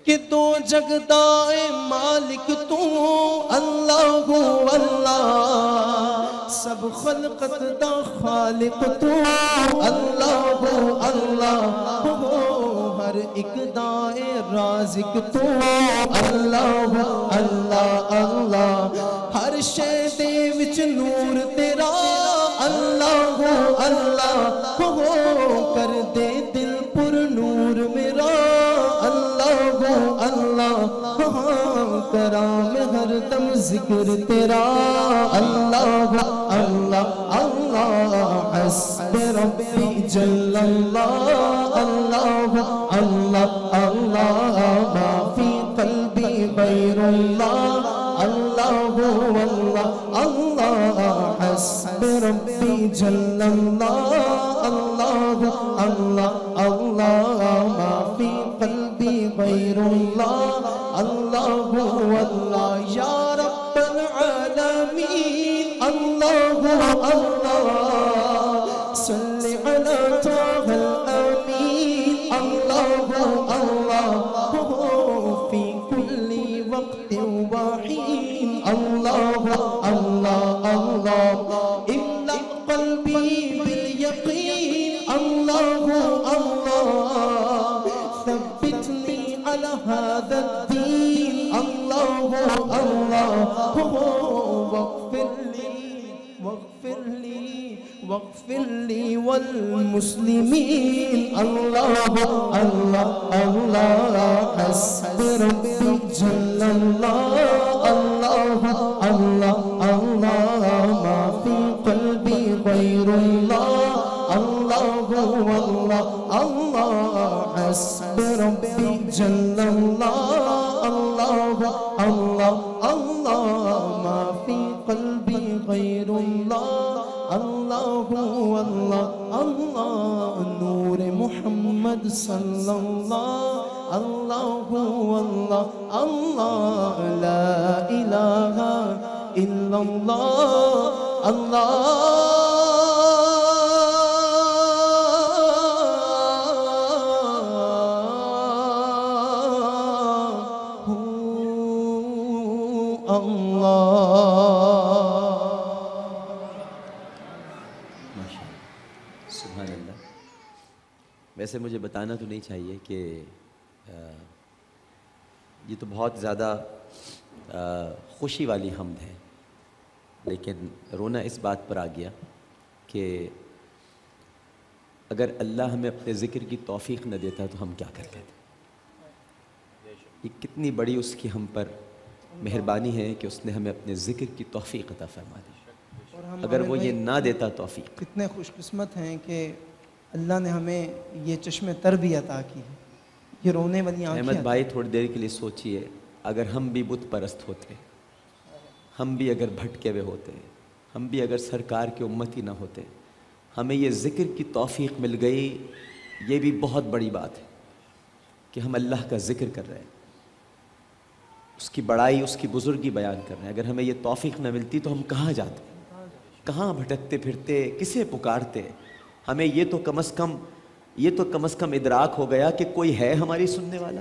کہ تو جگدائے مالک تو اللہ ہو اللہ، سب خلقت دا خالق تو اللہ ہو اللہ، ہر ایک دائے رازق تو اللہ ہو اللہ اللہ، ہر شے دے وچ نور تیرا اللہ ہو اللہ، کر دے دل پر نور میرا اللہ ہو اللہ، کرام ہر دم ذکر تیرا اللہ ہو اللہ اللہ، حسب ربی جل اللہ اللہ ہو اللہ اللہ، ما فی قلبی غیر اللہ اللہ ہو اللہ اللہ، حسب ربی جل اللہ اللہ ہو اللہ اللہ، ما فی قلبی غیر اللہ اللہ ہو اللہ، یا رب العالمین اللہ ہو اللہ، صلی علی طه الامین اللہ ہو اللہ، فی کل وقت وحین اللہ ہو اللہ اللہ، املأ قلبی بالیقین اللہ ہو اللہ، ثبتنی علی هذا الدین اللہ ہو اللہ، واغفر لی والمسلمین اللہ ہو اللہ اللہ، حسب ربی جل اللہ اللہ ہو اللہ اللہ، ما فی قلبی غیر اللہ اللہ ہو اللہ اللہ، حسب ربی جل اللہ اللہ ہو اللہ اللہ، ما فی قلبی غیر اللہ اللہ اللہ اللہ، نور محمد صلی اللہ اللہ اللہ اللہ، لا الہ الا اللہ اللہ ویسے مجھے بتانا تو نہیں چاہیے کہ یہ تو بہت زیادہ خوشی والی حمد ہے، لیکن رونا اس بات پر آ گیا کہ اگر اللہ ہمیں اپنے ذکر کی توفیق نہ دیتا تو ہم کیا کرتے تھے۔ یہ کتنی بڑی اس کی ہم پر مہربانی ہے کہ اس نے ہمیں اپنے ذکر کی توفیق عطا فرما دی، اگر وہ یہ نہ دیتا توفیق۔ کتنے خوش قسمت ہیں کہ اللہ نے ہمیں یہ چشم تر بھی عطا کی، یہ رونے والی آنکھیں۔ احمد بھائی تھوڑی دیر کے لیے سوچئے، اگر ہم بھی بت پرست ہوتے، ہم بھی اگر بھٹکے ہوئے ہوتے، ہم بھی اگر سرکار کی امتی نہ ہوتے، ہمیں یہ ذکر کی توفیق مل گئی، یہ بھی بہت بڑی بات ہے کہ ہم اللہ کا ذکر کر رہے ہیں، اس کی بڑائی، اس کی بزرگی بیان کر رہے ہیں۔ اگر ہمیں یہ توفیق نہ ملتی تو ہم کہاں جاتے، کہاں بھٹکتے پھرتے، کسے پکارتے؟ ہمیں یہ تو کم از کم ادراک ہو گیا کہ کوئی ہے ہماری سننے والا،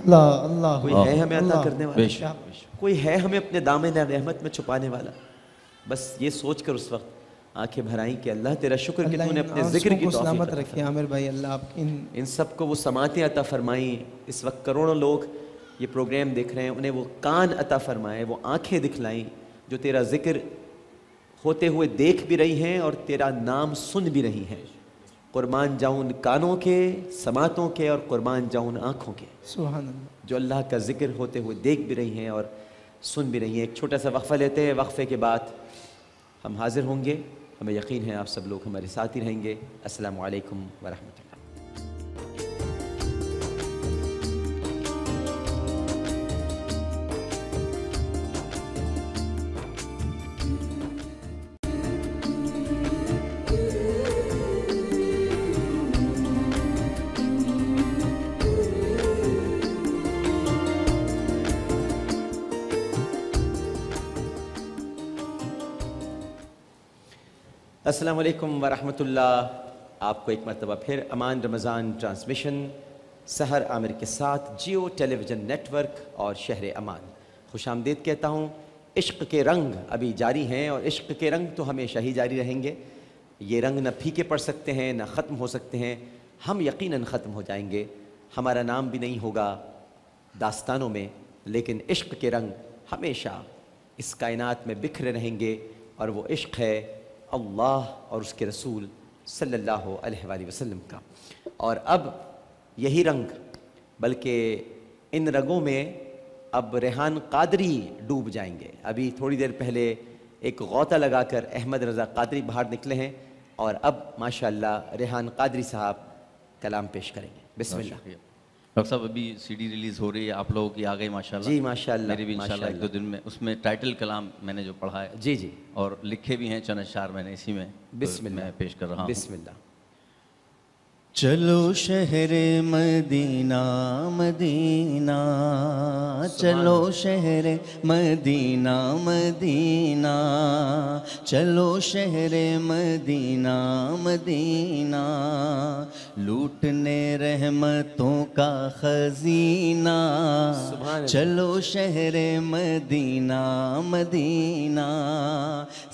کوئی ہے ہمیں عطا کرنے والا، کوئی ہے ہمیں اپنے دامن رحمت میں چھپانے والا۔ بس یہ سوچ کر اس وقت آنکھیں بھرائیں کہ اللہ تیرا شکر کہ تو نے اپنے ذکر کی سلامت رکھے۔ عامر بھائی اللہ آپ ان سب کو وہ سماعتیں عطا فرمائیں۔ اس وقت کروڑوں لوگ یہ پروگرام دیکھ رہے ہیں، انہیں وہ کان عطا فرمائیں، وہ آنکھیں دکھلائیں جو تیرا ذکر ہوتے ہوئے دیکھ بھی رہی ہیں اور تیرا نام سن بھی رہی ہیں۔ قربان جاؤں ان کانوں کے سماعتوں کے اور قربان جاؤں ان آنکھوں کے سبحان اللہ. جو اللہ کا ذکر ہوتے ہوئے دیکھ بھی رہی ہیں اور سن بھی رہی ہیں. ایک چھوٹا سا وقفہ لیتے ہیں, وقفے کے بعد ہم حاضر ہوں گے. ہمیں یقین ہے آپ سب لوگ ہمارے ساتھ ہی رہیں گے. السلام علیکم ورحمۃ اللہ. السلام علیکم ورحمۃ اللہ. آپ کو ایک مرتبہ پھر امان رمضان ٹرانسمیشن سحر عامر کے ساتھ جیو ٹیلی ویژن نیٹ ورک اور شہر امان خوش آمدید کہتا ہوں. عشق کے رنگ ابھی جاری ہیں اور عشق کے رنگ تو ہمیشہ ہی جاری رہیں گے. یہ رنگ نہ پھیکے پڑ سکتے ہیں نہ ختم ہو سکتے ہیں. ہم یقیناً ختم ہو جائیں گے. ہمارا نام بھی نہیں ہوگا داستانوں میں, لیکن عشق کے رنگ ہمیشہ اس کائنات میں بکھرے رہیں گے. اور وہ عشق ہے اللہ اور اس کے رسول صلی اللہ علیہ وآلہ وسلم کا. اور اب یہی رنگ, بلکہ ان رنگوں میں اب ریحان قادری ڈوب جائیں گے. ابھی تھوڑی دیر پہلے ایک غوطہ لگا کر احمد رضا قادری باہر نکلے ہیں اور اب ماشاءاللہ ریحان قادری صاحب کلام پیش کریں گے. بسم اللہ. ڈاکٹر صاحب ابھی سی ڈی ریلیز ہو رہی ہے, آپ لوگوں کی آ گئی ماشاءاللہ. جی ماشاءاللہ. میری بھی انشاءاللہ ایک دو دن میں اس میں ٹائٹل کلام میں نے جو پڑھا ہے جی جی اور لکھے بھی ہیں چند اشعار میں نے اسی میں, بسم اللہ میں پیش کر رہا ہوں. بسم اللہ. چلو شہر مدینہ مدینہ, چلو شہر مدینہ مدینہ, چلو شہر مدینہ مدینہ, لوٹنے رحمتوں کا خزینہ. چلو شہر مدینہ مدینہ,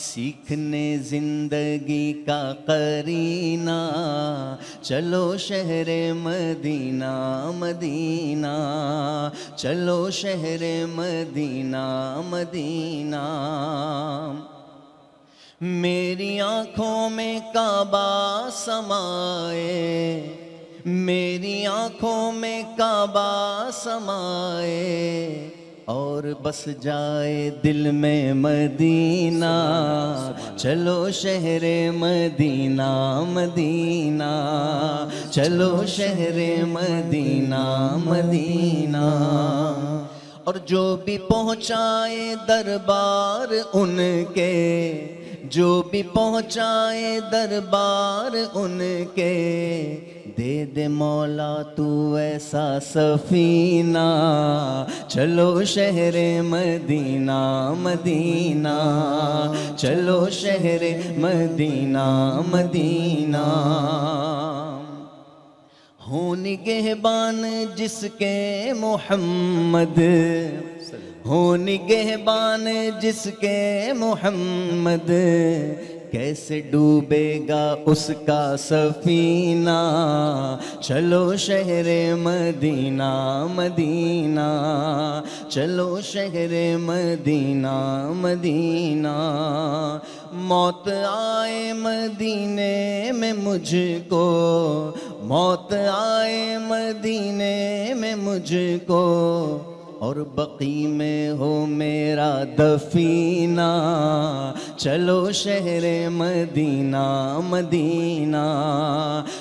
سیکھنے زندگی کا قرینہ. چلو شہر مدینہ مدینہ, چلو شہر مدینہ مدینہ. میری آنکھوں میں کعبہ سمائے, میری آنکھوں میں کعبہ سمائے, اور بس جائے دل میں مدینہ. چلو شہر مدینہ مدینہ, چلو شہر مدینہ مدینہ. اور جو بھی پہنچائے دربار ان کے, جو بھی پہنچائے دربار ان کے, دے دے مولا تو ایسا سفینہ. چلو شہر مدینہ مدینہ, چلو شہر مدینہ مدینہ. ہوں نگہبان جس کے محمد, ہوں نگہبان جس کے محمد, کیسے ڈوبے گا اس کا سفینہ. چلو شہر مدینہ مدینہ, چلو شہر مدینہ مدینہ. موت آئے مدینے میں مجھ کو, موت آئے مدینے میں مجھ کو, اور بقی میں ہو میرا دفینہ. چلو شہر مدینہ مدینہ,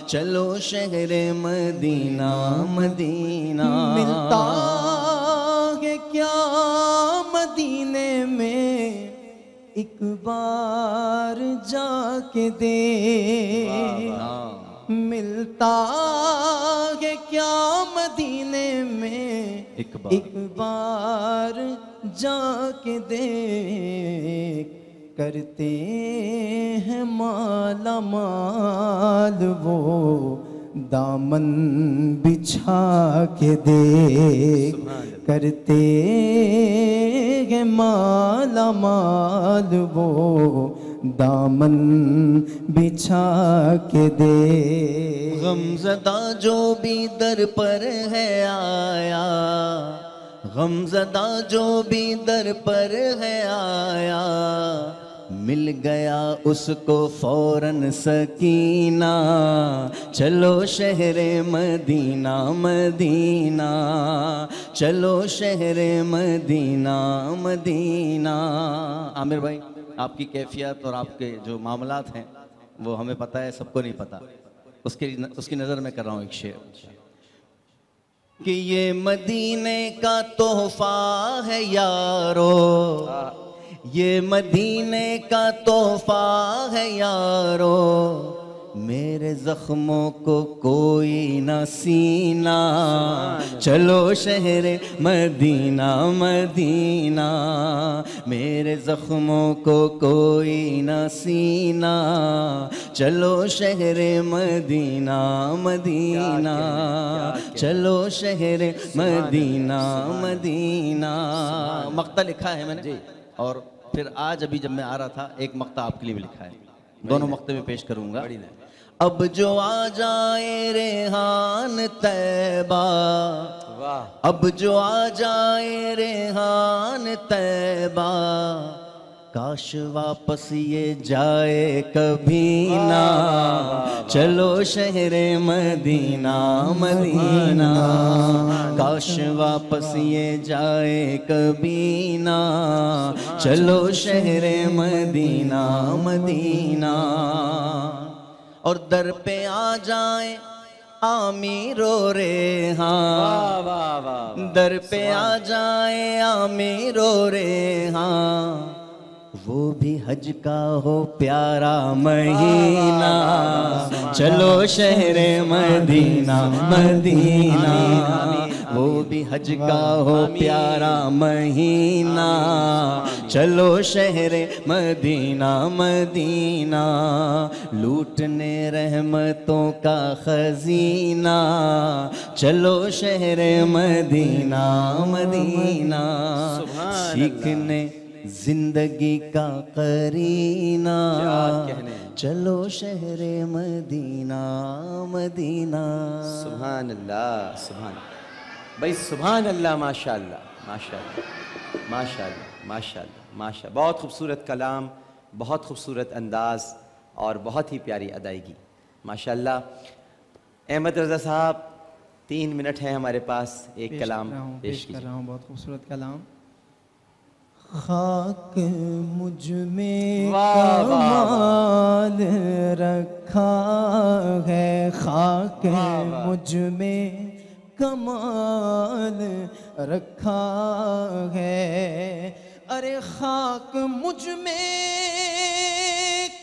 چلو شہر مدینہ مدینہ. ملتا ہے کیا مدینے میں ایک بار جا کے دے, ملتا ہے کیا مدینے میں ایک بار جا کے دیکھ. کرتے ہیں مالا مال وہ دامن بچھا کے دیکھ. کرتے ہیں مالا مال وہ دامن بچھا کے دے. غمزدہ جو بھی در پر ہے آیا, غمزدہ جو بھی در پر ہے آیا, مل گیا اس کو فوراً سکینہ، چلو شہر مدینہ مدینہ، چلو شہر مدینہ مدینہ۔ عامر بھائی آپ کی کیفیت اور آپ کے جو معاملات ہیں وہ ہمیں پتہ ہے، سب کو نہیں پتہ، اس کی نظر میں کر رہا ہوں ایک شعر کہ یہ مدینے کا تحفہ ہے یارو، یہ مدینے کا تحفہ ہے یارو، میرے زخموں کو کوئی نہ سینا، چلو شہر مدینہ مدینہ، میرے زخموں کو کوئی نہ سینا، چلو شہر مدینہ مدینہ، چلو شہر مدینہ مدینہ۔ مقطع لکھا ہے میں نے، اور پھر آج ابھی جب میں آ رہا تھا ایک مقطع آپ کے لیے بھی لکھا ہے، دونوں مقطع میں پیش کروں گا۔ اب جو آ جائے ریحان طیبہ، اب جو آ جائے ریحان طیبہ، کاش واپس یہ جائے کبھی نہ، چلو شہر مدینہ مدینہ، کاش واپس یہ جائے کبھی نہ، چلو شہر مدینہ مدینہ۔ اور در پہ آ جائیں امیر و ریحان، در پہ آ جائیں امیر و ریحان، وہ بھی حج کا ہو پیارا مہینہ، چلو شہر مدینہ مدینہ، وہ بھی حج کا ہو پیارا مہینہ، چلو شہر مدینہ مدینہ، لوٹنے رحمتوں کا خزینہ، چلو شہر مدینہ مدینہ، سیکھنے زندگی کا قرینہ، چلو شہر مدینہ مدینہ۔ سبحان اللہ سبحان اللہ بھائی، سبحان اللہ، ماشاء اللہ ماشاء اللہ ماشاء اللہ ماشاء اللہ ماشاء اللہ، بہت خوبصورت کلام، بہت خوبصورت انداز اور بہت ہی پیاری ادائیگی، ماشاء اللہ۔ احمد رضا صاحب 3 منٹ ہیں ہمارے پاس، ایک کلام پیش کر رہا ہوں، بہت خوبصورت کلام۔ خاک مجھ میں کمال رکھا ہے، خاک مجھ میں کمال رکھا ہے، ارے خاک مجھ میں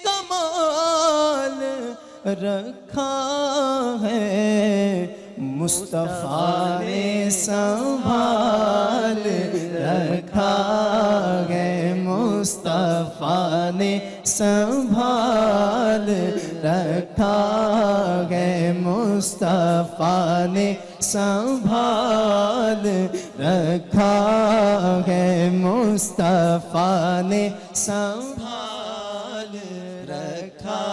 کمال رکھا ہے، مصطفیٰ نے سنبھال رکھا ہے، مصطفیٰ نے سنبھال رکھا ہے، مصطفیٰ نے سنبھال رکھا ہے، مصطفیٰ نے سنبھال رکھا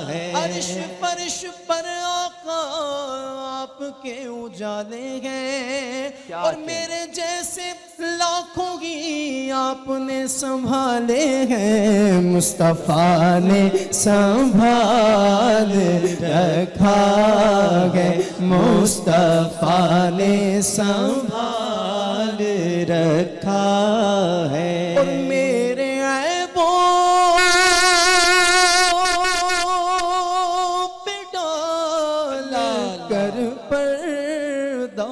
ہے۔ عرش فرش پر آقا آپ کے اجالے ہیں، اور میرے جیسے لاکھوں ہی آپ نے سنبھالے ہیں، مصطفیٰ نے سنبھال رکھا ہے، مصطفیٰ نے سنبھال رکھا ہے، اور میرے عیبوں پہ ڈال کر پردہ،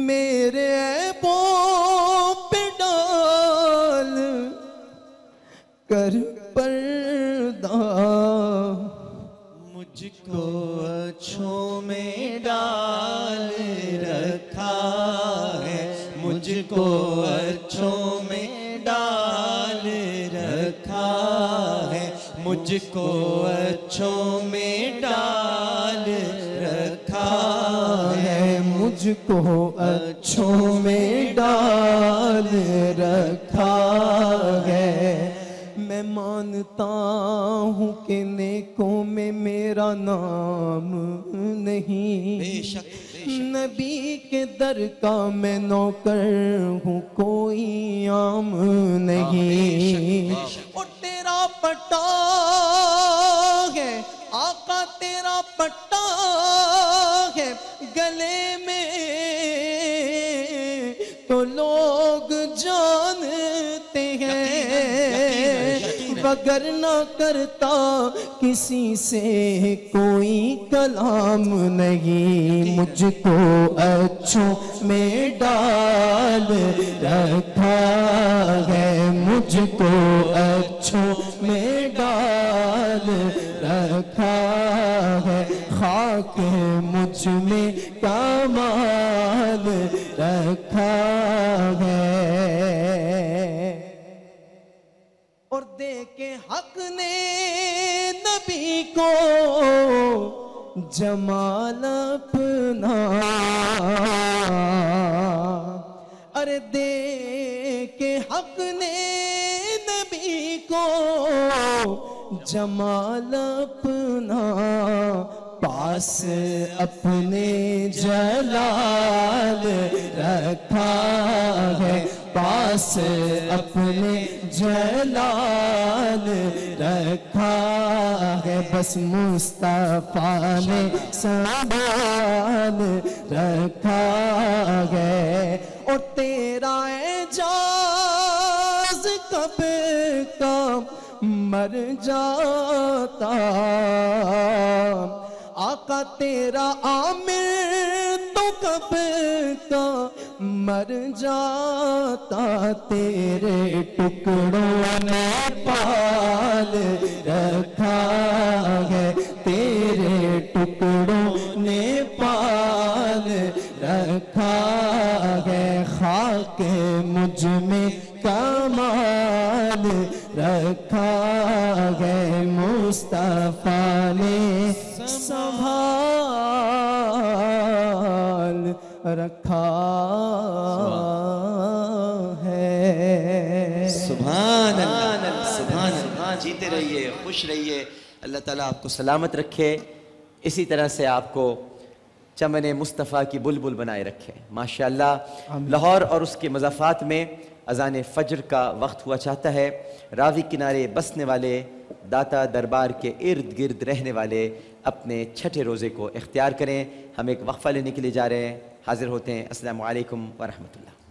میرے عیبوں پہ ڈال کر پردہ، مجھ کو اچھوں میں ڈال رکھا ہے، مجھ کو اچھوں میں ڈال رکھا ہے، مجھ کو اچھوں میں ڈال رکھا ہے، مجھ کو اچھوں میں ڈال رکھا ہے۔ میں مانتا ہوں کہ نیکوں میں میرا نام نہیں، نبی کے در کا میں نوکر ہوں کوئی عام نہیں اور تیرا پٹا ہے آقا تیرا پٹا ہے گلے میں تو لوگ جانتے ہیں وگر نہ کرتا کسی سے کوئی کلام نہیں مجھ کو اچھوں میں ڈال رکھا ہے مجھ کو اچھوں میں ڈال رکھا ہے خاک مجھ میں کمال رکھا ہے اور دے کے حق نے نبی کو جمال اپنا ارے دے کے حق نے نبی کو جمال اپنا پاس اپنے جلال رکھا ہے پاس اپنے جلال رکھا ہے بس مصطفیٰ نے سنبھال رکھا ہے اور تیرا اعجاز کب کا مر جاتا آقا تیرا عامر تو کب کا مر جاتا تیرے ٹکڑوں نے پال رکھا ہے تیرے ٹکڑوں نے پال رکھا ہے خاک مجھ میں کمال رکھا ہے مصطفیٰ نے سنبھال رکھا ہے سبحان اللہ سبحان اللہ جیتے رہیے خوش رہیے اللہ تعالیٰ آپ کو سلامت رکھے اسی طرح سے آپ کو چمن مصطفیٰ کی بلبل بنائے رکھے ماشاءاللہ لاہور اور اس کے مضافات میں اذان فجر کا وقت ہوا چاہتا ہے راوی کنارے بسنے والے داتا دربار کے ارد گرد رہنے والے اپنے چھٹے روزے کو اختیار کریں ہم ایک وقفہ لینے کے لیے جا رہے ہیں حاضر ہوتے ہیں السلام علیکم ورحمۃ اللہ